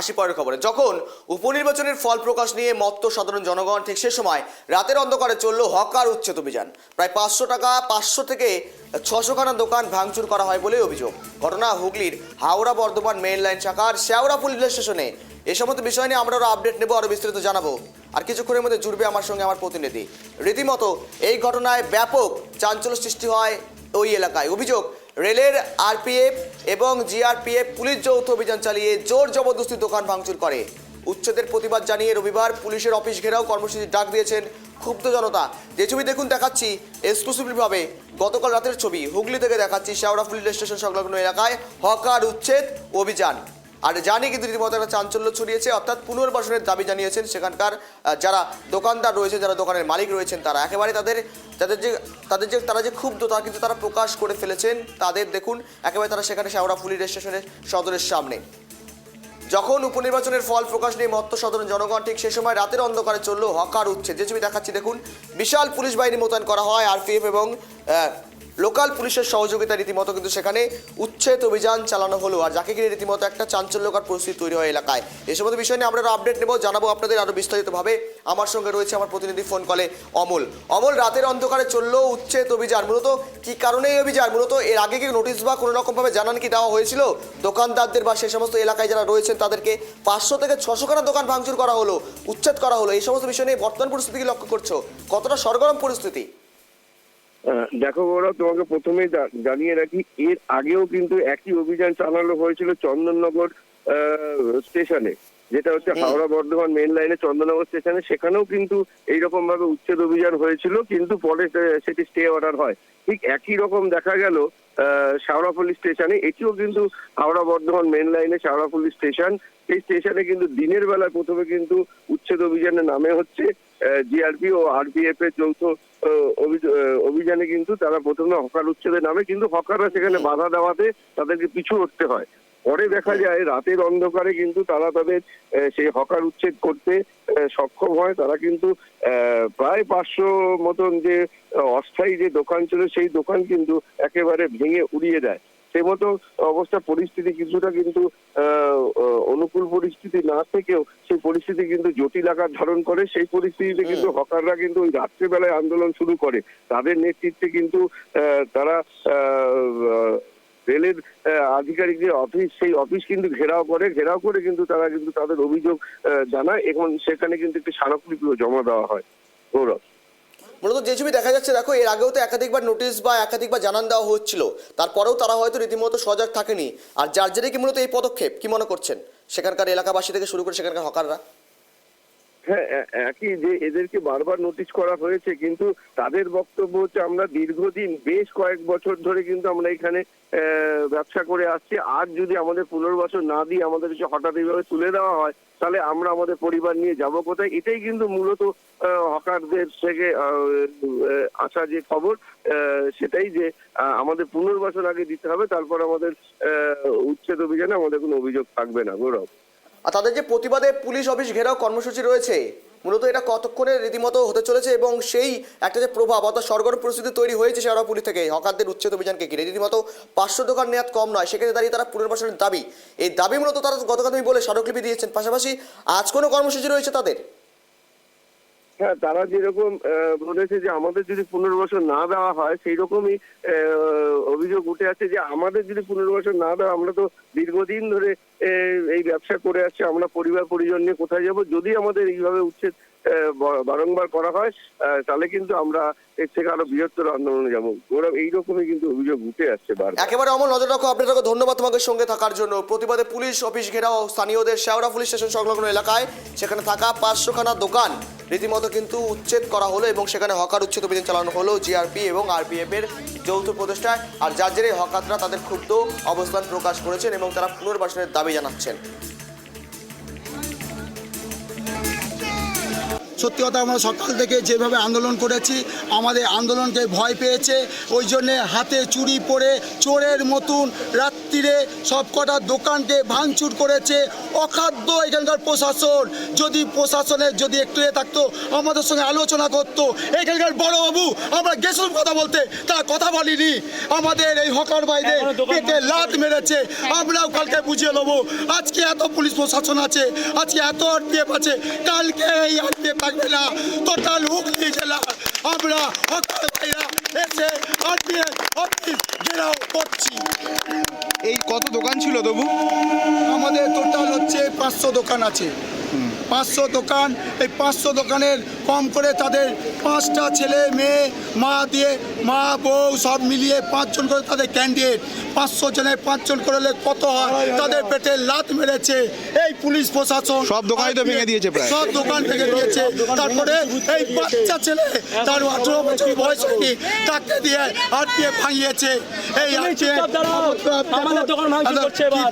আসি পরের খবরে। যখন উপনির্বাচনের ফল প্রকাশ নিয়ে মত্ত সাধারণ জনগণ, ঠিক সে সময় রাতের অন্ধকারে চলল হকার উচ্ছেদ অভিযান। প্রায় 500 থেকে 600 খানা দোকান ভাঙচুর করা হয় বলে অভিযোগ। ঘটনা হুগলির হাওড়া বর্ধমান মেইন লাইন শাখার শেওড়া পুলিশ স্টেশনে। এই সমস্ত বিষয় নিয়ে আমরা আরও আপডেট নেব, আরও বিস্তারিত জানাবো। আর কিছুক্ষণের মধ্যে জুড়বে আমার সঙ্গে আমার প্রতিনিধি। রীতিমতো এই ঘটনায় ব্যাপক চাঞ্চল্য সৃষ্টি হয় ওই এলাকায়। অভিযোগ, রেলের আরপিএফ এবং জিআরপিএফ পুলিশ যৌথ অভিযান চালিয়ে জোর জবরদস্তি দোকান ভাঙচুর করে। উচ্ছেদের প্রতিবাদ জানিয়ে রবিবার পুলিশের অফিস ঘেরাও কর্মসূচির ডাক দিয়েছেন ক্ষুব্ধ জনতা। যে ছবি দেখুন দেখাচ্ছি এক্সক্লুসিভভাবে গতকাল রাতের ছবি, হুগলি থেকে দেখাচ্ছি শেওড়া পুলিশ স্টেশন সংলগ্ন এলাকায় হকার উচ্ছেদ অভিযান। আর জানি কিন্তু রীতিমতো একটা চাঞ্চল্য ছড়িয়েছে, অর্থাৎ পুনর্বাসনের দাবি জানিয়েছেন সেখানকার যারা দোকানদার রয়েছে, যারা দোকানের মালিক রয়েছেন, তারা একেবারে তারা যে ক্ষুব্ধ তা কিন্তু তারা প্রকাশ করে ফেলেছেন। তাদের দেখুন একেবারে তারা সেখানে শেওড়া পুলিশ স্টেশনের সদরের সামনে। যখন উপনির্বাচনের ফল প্রকাশ নিয়ে মত্ত সাধারণ জনগণ, ঠিক সেই সময় রাতের অন্ধকারে চলল হকার উচ্ছেদ। যে ছবি দেখাচ্ছি দেখুন, বিশাল পুলিশ বাহিনী মোতায়েন করা হয়, আরপিএফ এবং লোকাল পুলিশের সহযোগিতা রীতিমতো কিন্তু সেখানে উচ্ছেদ অভিযান চালানো হলো। আর যাকে ঘিরে রীতিমতো একটা চাঞ্চল্যকর পরিস্থিতি তৈরি হয় এলাকায়। এই সমস্ত বিষয় নিয়ে আমরা আরও আপডেট নেব, জানাবো আপনাদের আরও বিস্তারিতভাবে। আমার সঙ্গে রয়েছে আমার প্রতিনিধি ফোন কলে অমল। অমল, রাতের অন্ধকারে চললো উচ্ছেদ অভিযান, মূলত কি কারণে এই অভিযান? মূলত এর আগে কি নোটিশ বা কোনো রকমভাবে জানান কি দেওয়া হয়েছিল দোকানদারদের বা সেই সমস্ত এলাকায় যারা রয়েছেন তাদেরকে? 500 থেকে 600 খানা দোকান ভাঙচুর করা হলো, উচ্ছেদ করা হলো। এই সমস্ত বিষয় নিয়ে বর্তমান পরিস্থিতি কি লক্ষ্য করছো? কতটা সরগরম পরিস্থিতি? দেখো গৌরব, তোমাকে প্রথমেই জানিয়ে রাখি, এর আগেও কিন্তু একই অভিযান চালানো হয়েছিল চন্দননগর স্টেশনে, যেটা হচ্ছে হাওড়া বর্ধমান মেইন লাইনে চন্দননগর স্টেশনে। সেখানেও কিন্তু এইরকম ভাবে উচ্ছেদ অভিযান হয়েছিল, কিন্তু পরে সেটি স্টে অর্ডার হয়। ঠিক একই রকম দেখা গেল শেওড়া পুলিশ স্টেশনে। এটিও কিন্তু হাওড়া বর্ধমান মেইন লাইনে শেওড়া পুলিশ স্টেশন। এই স্টেশনে কিন্তু দিনের বেলায় প্রথমে কিন্তু উচ্ছেদ অভিযানের নামে হচ্ছে জিআরপি ও আরপিএফ এর যৌথ অভিযানে কিন্তু তারা প্রথমে হকার উচ্ছেদের নামে, কিন্তু হকাররা সেখানে বাধা দেওয়াতে তাদেরকে পিছু হটতে হয়। পরে দেখা যায় রাতের অন্ধকারে কিন্তু তারা তাদের সেই হকার উচ্ছেদ করতে সক্ষম হয়। তারা কিন্তু প্রায় 500 মতন যে অস্থায়ী যে দোকান ছিল সেই দোকান কিন্তু একেবারে ভেঙে উড়িয়ে দেয়। সেই মতো অবস্থা, পরিস্থিতি কিছুটা কিন্তু অনুকূল পরিস্থিতি না থেকেও সেই পরিস্থিতি কিন্তু জটিল আকার ধারণ করে। সেই পরিস্থিতিতে কিন্তু হকাররা কিন্তু ওই রাত্রেবেলায় আন্দোলন শুরু করে। তাদের নেতৃত্বে কিন্তু তারা রেলের আধিকারিক যে অফিস, সেই অফিস কিন্তু ঘেরাও করে কিন্তু তারা কিন্তু তাদের অভিযোগ জানায়। এখন সেখানে কিন্তু একটি স্মারকলিপিও জমা দেওয়া হয়। গৌরব, মূলত যে ছবি দেখা যাচ্ছে দেখো, এর আগেও তো একাধিকবার নোটিশ বা একাধিকবার জানান দেওয়া হচ্ছিল, তারপরেও তারা হয়তো রীতিমতো সজাগ থাকেনি। আর যার জেরে কি মূলত এই পদক্ষেপ, কি মনে করছেন সেখানকার এলাকাবাসী থেকে শুরু করে সেখানকার হকাররা? হ্যাঁ, একই যে এদেরকে বারবার নোটিশ করা হয়েছে, কিন্তু তাদের বক্তব্য হচ্ছে আমরা দীর্ঘদিন বেশ কয়েক বছর ধরে কিন্তু আমরা এখানে ব্যবসা করে আসছি। আর যদি আমাদের পুনর্বাসন না দিয়ে আমাদেরকে হঠাৎ এইভাবে তুলে দেওয়া হয়, তাহলে আমরা আমাদের পরিবার নিয়ে যাব কোথায়? এটাই কিন্তু মূলত হকারদের থেকে আসা যে খবর, সেটাই যে আমাদের পুনর্বাসন আগে দিতে হবে, তারপর আমাদের উচ্ছেদ অভিযানে আমাদের কোনো অভিযোগ থাকবে না। গৌরব, আর তাদের যে প্রতিবাদে পুলিশ অফিস ঘেরাও কর্মসূচি রয়েছে, মূলত এটা কতক্ষণে রীতিমতো হতে চলেছে এবং সেই একটা যে প্রভাব অর্থাৎ সরগরম পরিস্থিতি তৈরি হয়েছে শেওড়া পুলিশ থেকে হকারদের উচ্ছেদ অভিযানকে ঘিরে, রীতিমতো 500 দোকান নেওয়াত কম নয়, সেক্ষেত্রে দাঁড়িয়ে তারা পুনর্বাসনের দাবি, এই দাবি মূলত তারা গতকাল তুমি বলে স্মারকলিপি দিয়েছেন। পাশাপাশি আজ কোনো কর্মসূচি রয়েছে তাদের? হ্যাঁ, তারা যেরকম বলেছে যে আমাদের যদি পুনর্বাসন না দেওয়া হয়, সেই রকমই অভিযোগ উঠে আছে যে আমাদের যদি পুনর্বাসন না দেওয়া, আমরা তো দীর্ঘদিন ধরে এই ব্যবসা করে আসছি, আমরা পরিবার পরিজন নিয়ে কোথায় যাব? যদি আমাদের এইভাবে উচ্ছেদ বারংবার করা হয়, তাহলে কিন্তু আমরা এর থেকে আরো বৃহত্তর আন্দোলনে যাবো। ওরা এইরকমই কিন্তু অভিযোগ উঠে আসছে বারবার। একেবারে অমল, নজর রাখো। আপনাদেরকে ধন্যবাদ তোমাকে সঙ্গে থাকার জন্য। প্রতিবাদে পুলিশ অফিস ঘেরাও স্থানীয়দের শেওড়া পুলিশ স্টেশন সংলগ্ন এলাকায় সেখানে থাকা 500 খানা দোকান রীতিমতো কিন্তু উচ্ছেদ করা হলো এবং সেখানে হকার উচ্ছেদ অভিযান চালানো হলো জিআরপি এবং আরপিএফ এর যৌথ প্রচেষ্টায়। আর যার জেরে হকাররা তাদের ক্ষুব্ধ অবস্থান প্রকাশ করেছেন এবং তারা পুনর্বাসনের দাবি জানাচ্ছেন। সত্যি কথা আমরা সকাল থেকে যেভাবে আন্দোলন করেছি আমাদের আন্দোলনকে ভয় পেয়েছে, ওই জন্যে হাতে চুরি পরে চোরের মতন রাত্রিরে সব কটা দোকানকে ভাঙচুর করেছে। অখাদ্য এখানকার প্রশাসন, যদি প্রশাসনের যদি একটু থাকতো আমাদের সঙ্গে আলোচনা করতো। এখানকার বড়বাবু আমরা গেছিলাম কথা বলতে, তারা কথা বলিনি। আমাদের এই হকার বাইরে পেটে লাত মেরেছে, আমরাও কালকে বুঝিয়ে নেবো। আজকে এত পুলিশ প্রশাসন আছে, আজকে এত আরপিএফ আছে, কালকে এই আরপিএফ থাকবে না। টোটাল হুগলি জেলা আমরা হকার বাইরা এসে আরপিএফ অফিস ঘেরাও করছি। এই কত দোকান ছিল তবু? আমাদের টোটাল হচ্ছে 500 দোকান আছে, 500 দোকান। এই 500 দোকানের কম করে তাদের 5টা ছেলে মেয়ে মা দিয়ে মা বউ সব মিলিয়ে 5 জন করে তাদের ক্যান্ডিডেট। 500 জনের 5 জন করলে কত হয়? তাদের পেটে লাত মেরেছে এই পুলিশ প্রশাসন। সব দোকানই তো ভেঙে দিয়েছে প্রায়। সব দোকান ভেঙে দিয়েছে। তারপরে এই বাচ্চা ছেলে তার 18 বছর বয়স হয়নি, তাকে দিয়ে আরপিএফ ভাঙিয়েছে। এই আমাদের দোকান ভাঙচুর করছে এবার।